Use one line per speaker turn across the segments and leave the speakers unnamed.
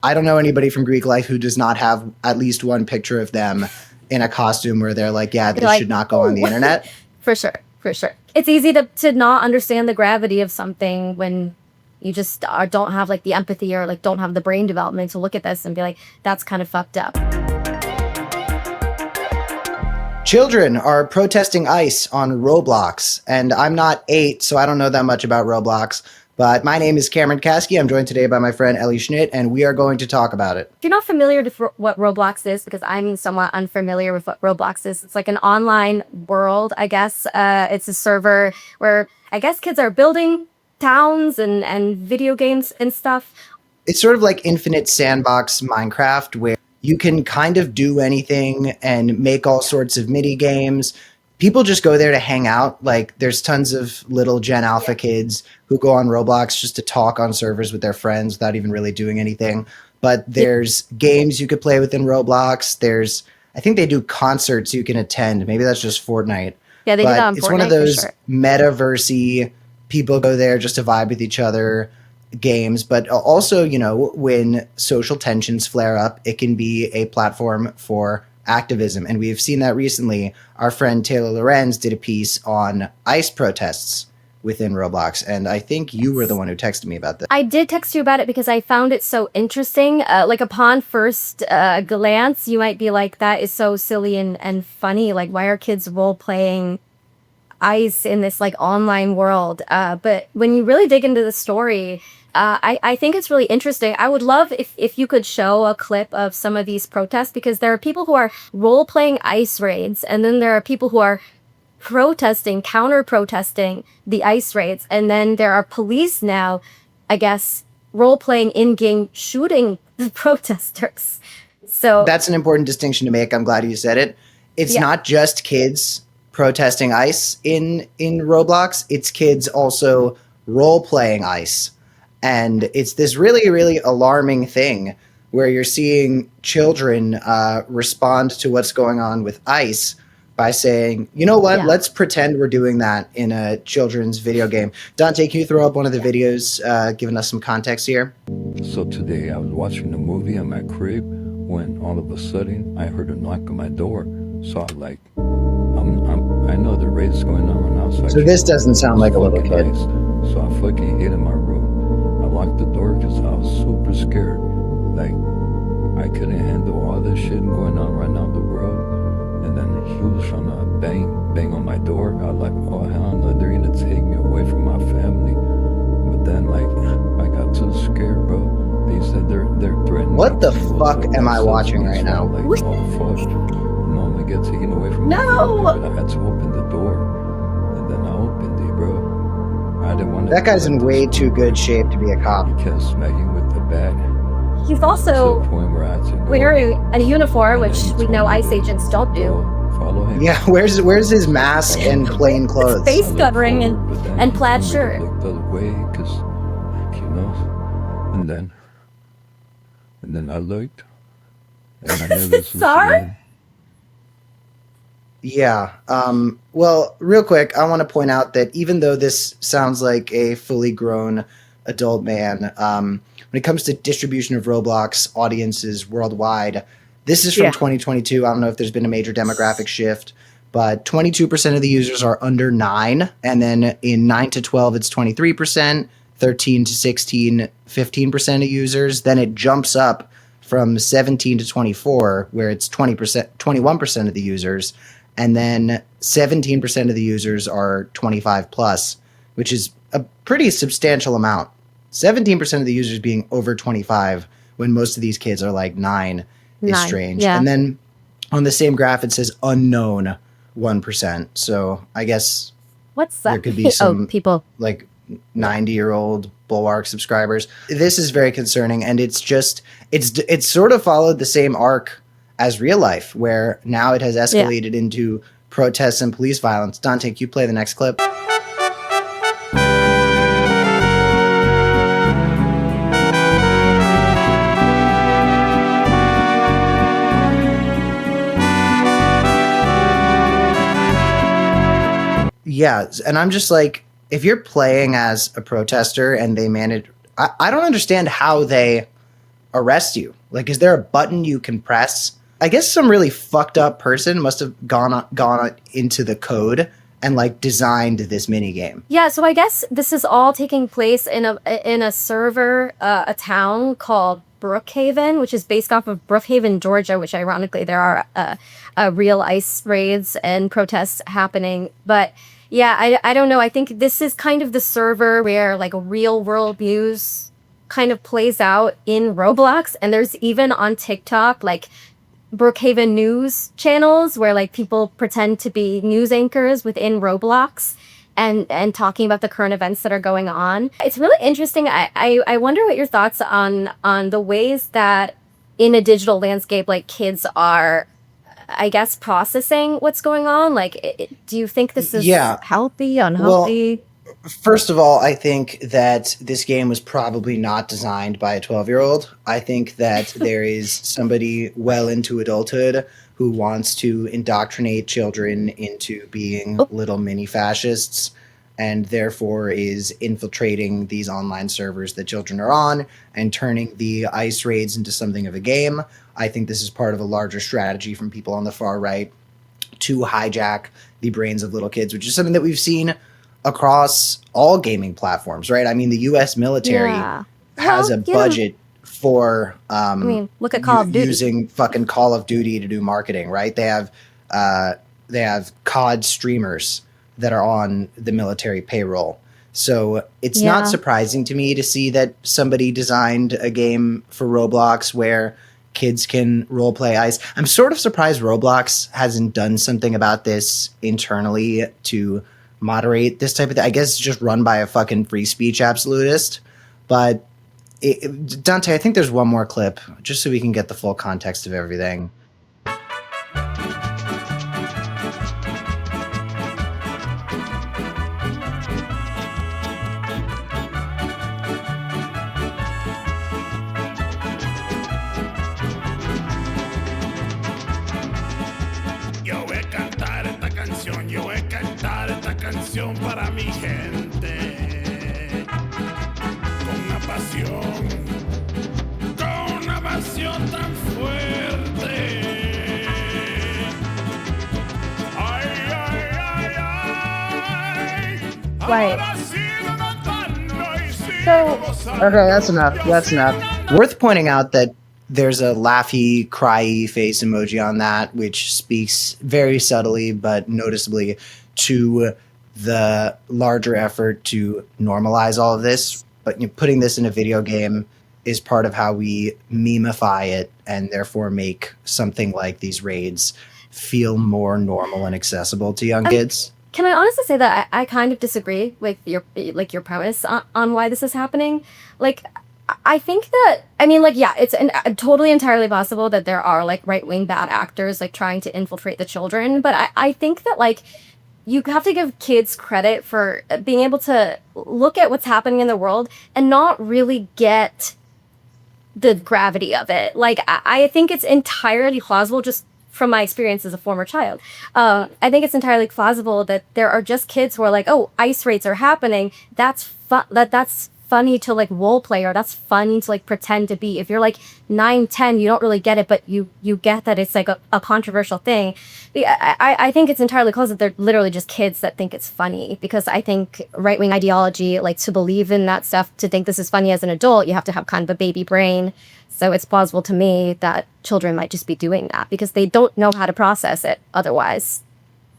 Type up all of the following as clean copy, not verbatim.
I don't know anybody from Greek life who does not have at least one picture of them in a costume where they're like, yeah, this should not go on the internet.
For sure. It's easy to not understand the gravity of something when you just don't have like the empathy or like don't have the brain development to look at this and be like, that's kind of fucked up.
Children are protesting ICE on Roblox, and I'm not 8, so I don't know that much about Roblox. But my name is Cameron Kasky. I'm joined today by my friend Ellie Schnitt, and we are going to talk about it.
If you're not familiar with what Roblox is, because I'm somewhat unfamiliar with what Roblox is, it's like an online world, I guess. It's a server where I guess kids are building towns and video games and stuff.
It's sort of like Infinite Sandbox Minecraft, where you can kind of do anything and make all sorts of mini games. People just go there to hang out. Like, there's tons of little Gen Alpha kids who go on Roblox just to talk on servers with their friends without even really doing anything. But there's games you could play within Roblox. I think they do concerts you can attend. Maybe that's just Fortnite.
Yeah, they do that on Fortnite.
It's one of those metaverse-y, people go there just to vibe with each other games. But also, you know, when social tensions flare up, it can be a platform for activism. And we've seen that recently. Our friend Taylor Lorenz did a piece on ICE protests within Roblox. And I think you were the one who texted me about this.
I did text you about it because I found it so interesting. Like upon first glance, you might be like, that is so silly and funny. Like, why are kids role playing ICE in this like online world? But when you really dig into the story, I think it's really interesting. I would love if you could show a clip of some of these protests, because there are people who are role-playing ICE raids, and then there are people who are counter-protesting the ICE raids, and then there are police now, I guess, role-playing in-game shooting the protesters. So
that's an important distinction to make. I'm glad you said it. It's not just kids protesting ICE in Roblox. It's kids also role-playing ICE. And it's this really, really alarming thing where you're seeing children respond to what's going on with ICE by saying, you know what, let's pretend we're doing that in a children's video game. Dante, can you throw up one of the videos giving us some context here?
So today I was watching a movie in my crib when all of a sudden I heard a knock on my door. So I'm like, I know the raid is going on right now.
So this doesn't sound like a little kid.
So I fucking hid in my room. I locked the door because I was super scared. Like, I couldn't handle all this shit going on right now in the world. And then he was trying to bang on my door. I was like, oh hell no, they're gonna take me away from my family. But then like, I got too scared, bro. They said they're threatening.
What the fuck am I watching right now?
Like, oh fuck, I'm gonna get taken away from my family. But I had to open the door. And then I opened it, bro. I didn't want to.
That guy's in way too good shape to be a cop.
He kept smacking with the bat.
He's also wearing a uniform, which we know ICE agents don't do.
Follow him.
Yeah, where's his mask and plain clothes?
His face covering and plaid shirt.
Looked the other way, cause, you know, and then I looked, and I knew this was
Sorry?
Yeah. Well, real quick, I want to point out that even though this sounds like a fully grown adult man, when it comes to distribution of Roblox audiences worldwide, this is from 2022. I don't know if there's been a major demographic shift, but 22% of the users are under 9. And then in 9 to 12, it's 23%, 13 to 16, 15% of users. Then it jumps up from 17 to 24, where it's 21% of the users. And then 17% of the users are 25 plus, which is a pretty substantial amount. 17% of the users being over 25 when most of these kids are like 9 is strange.
Yeah.
And then on the same graph, it says unknown 1%. So I guess there could be some
people
like 90-year-old Bulwark subscribers. This is very concerning. And it's sort of followed the same arc as real life, where now it has escalated into protests and police violence. Dante, can you play the next clip? Yeah, and I'm just like, if you're playing as a protester and they manage, I don't understand how they arrest you? Like, is there a button you can press? I guess some really fucked up person must have gone into the code and like designed this mini game.
Yeah, so I guess this is all taking place in a server, a town called Brookhaven, which is based off of Brookhaven, Georgia, which ironically there are real ICE raids and protests happening. But yeah, I don't know. I think this is kind of the server where like real world news kind of plays out in Roblox. And there's even on TikTok, like Brookhaven news channels where like people pretend to be news anchors within Roblox and talking about the current events that are going on. It's really interesting. I wonder what your thoughts on the ways that in a digital landscape, like kids are, I guess, processing what's going on. Like, do you think this is healthy, unhealthy?
Well, first of all, I think that this game was probably not designed by a 12-year-old. I think that there is somebody well into adulthood who wants to indoctrinate children into being little mini fascists and therefore is infiltrating these online servers that children are on and turning the ICE raids into something of a game. I think this is part of a larger strategy from people on the far right to hijack the brains of little kids, which is something that we've seen across all gaming platforms, right? I mean, the U.S. military has a budget for
look at Call of Duty.
Using fucking Call of Duty to do marketing, right? They have COD streamers that are on the military payroll. So it's not surprising to me to see that somebody designed a game for Roblox where kids can roleplay ICE. I'm sort of surprised Roblox hasn't done something about this internally to moderate this type of thing. I guess it's just run by a fucking free speech absolutist. But Dante, I think there's one more clip just so we can get the full context of everything.
Para mi gente, con una pasión tan fuerte. Ay, ay, ay, ay.
Right.
Okay, that's enough. Worth pointing out that there's a laughy, cryy face emoji on that, which speaks very subtly but noticeably to the larger effort to normalize all of this. But putting this in a video game is part of how we memify it and therefore make something like these raids feel more normal and accessible to young kids.
Can I honestly say that I kind of disagree with your premise on why this is happening? Like, I think that, I mean, like, yeah, it's totally entirely possible that there are like right-wing bad actors like trying to infiltrate the children. But I think that like you have to give kids credit for being able to look at what's happening in the world and not really get the gravity of it. Like, I think it's entirely plausible, just from my experience as a former child. I think it's entirely plausible that there are just kids who are like, oh, ICE raids are happening. That's that's funny to like role play, or that's funny to like pretend to be. If you're like 9, 10, you don't really get it, but you get that it's like a controversial thing. I think it's entirely close that they're literally just kids that think it's funny, because I think right-wing ideology, like to believe in that stuff, to think this is funny as an adult, you have to have kind of a baby brain. So it's plausible to me that children might just be doing that because they don't know how to process it otherwise.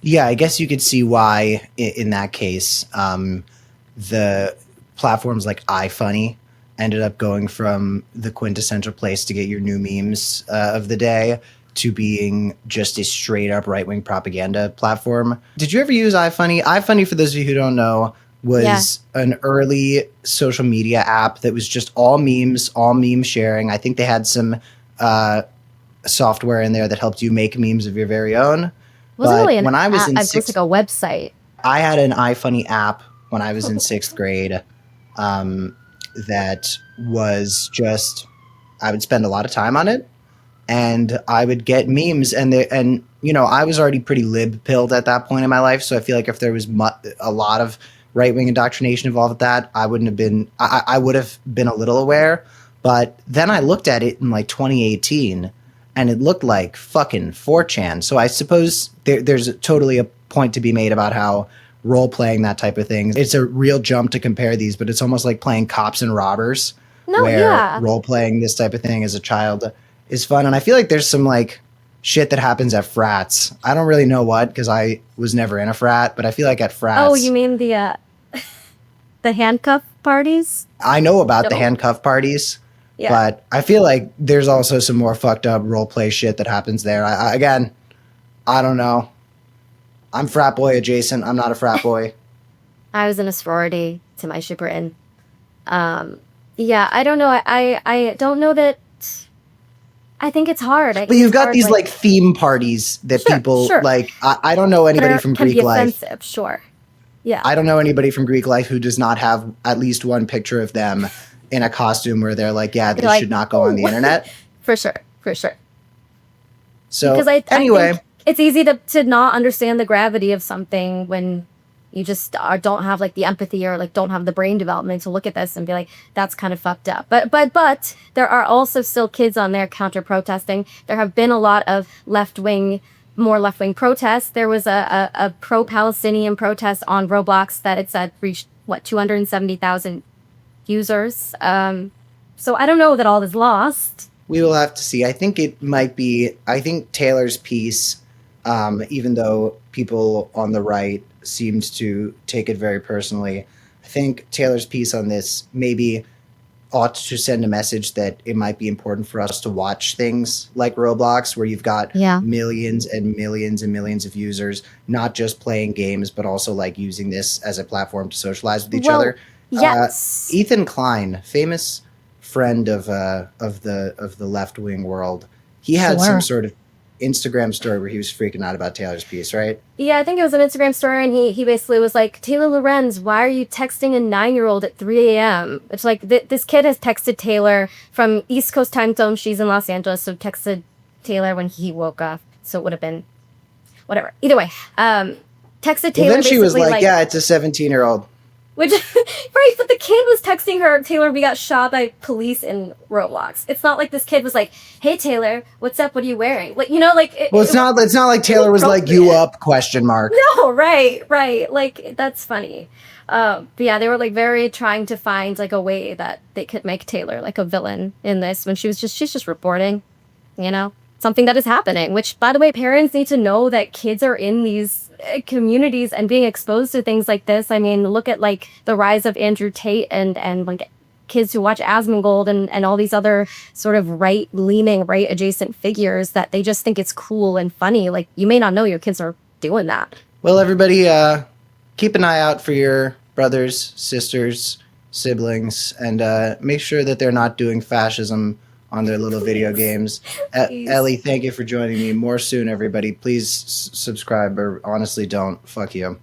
Yeah, I guess you could see why in that case, the platforms like iFunny ended up going from the quintessential place to get your new memes of the day to being just a straight up right-wing propaganda platform. Did you ever use iFunny? iFunny, for those of you who don't know, was an early social media app that was just all memes, all meme sharing. I think they had some software in there that helped you make memes of your very own.
Wasn't really
when I was in
it's like a website.
I had an iFunny app when I was in 6th grade that was just, I would spend a lot of time on it and I would get memes and you know, I was already pretty lib-pilled at that point in my life. So I feel like if there was a lot of right-wing indoctrination involved with that, I would have been a little aware. But then I looked at it in like 2018, and it looked like fucking 4chan. So I suppose there's totally a point to be made about how role-playing, that type of thing, it's a real jump to compare these, but it's almost like playing cops and robbers, where role-playing this type of thing as a child is fun. And I feel like there's some like shit that happens at frats. I don't really know what, because I was never in a frat, but I feel like at frats...
Oh, you mean the handcuff parties?
I know about the handcuff parties, but I feel like there's also some more fucked up roleplay shit that happens there. Again, I don't know. I'm frat boy adjacent. I'm not a frat boy.
I was in a sorority to my super in. Yeah, I don't know. I don't know that... I think it's hard.
But you've got these like theme parties that people like. I don't know anybody from Greek life.
Sure. Yeah.
I don't know anybody from Greek life who does not have at least one picture of them in a costume where they're like, yeah, this should not go on the internet.
For sure.
So
because I
anyway,
think it's easy to not understand the gravity of something when you just don't have like the empathy or like don't have the brain development to look at this and be like, that's kind of fucked up. But there are also still kids on there counter protesting. There have been a lot of more left wing protests. There was a pro-Palestinian protest on Roblox that it said reached 270,000 users. So I don't know that all is lost.
We will have to see. I think it might be. I think Taylor's piece, even though people on the right seemed to take it very personally, I think Taylor's piece on this maybe ought to send a message that it might be important for us to watch things like Roblox, where you've got millions and millions and millions of users, not just playing games, but also like using this as a platform to socialize with each other.
Yes.
Ethan Klein, famous friend of the left-wing world, he had some sort of Instagram story where he was freaking out about Taylor's piece, right? Yeah,
I think it was an Instagram story, and he basically was like, Taylor Lorenz, why are you texting a 9-year-old at 3 a.m.? It's like, this kid has texted Taylor from East Coast time zone. She's in Los Angeles, so texted Taylor when he woke up. So it would have been whatever. Either way, texted Taylor.
Well, then she was like, yeah, it's a 17-year-old.
Which, right, but the kid was texting her, Taylor, we got shot by police in Roblox. It's not like this kid was like, hey, Taylor, what's up? What are you wearing? Like, you know, like...
It's not like Taylor was like, you up, question mark.
No, right. Like, that's funny. But yeah, they were like very trying to find like a way that they could make Taylor like a villain in this when she's just reporting, you know, something that is happening, which, by the way, parents need to know that kids are in these communities and being exposed to things like this. I mean, look at like the rise of Andrew Tate and like kids who watch Asmongold and all these other sort of right-leaning, right-adjacent figures that they just think it's cool and funny. Like, you may not know your kids are doing that.
Well, everybody, keep an eye out for your brothers, sisters, siblings, and make sure that they're not doing fascism on their little video games. Ellie, thank you for joining me. More soon, everybody. Please subscribe, or honestly don't. Fuck you.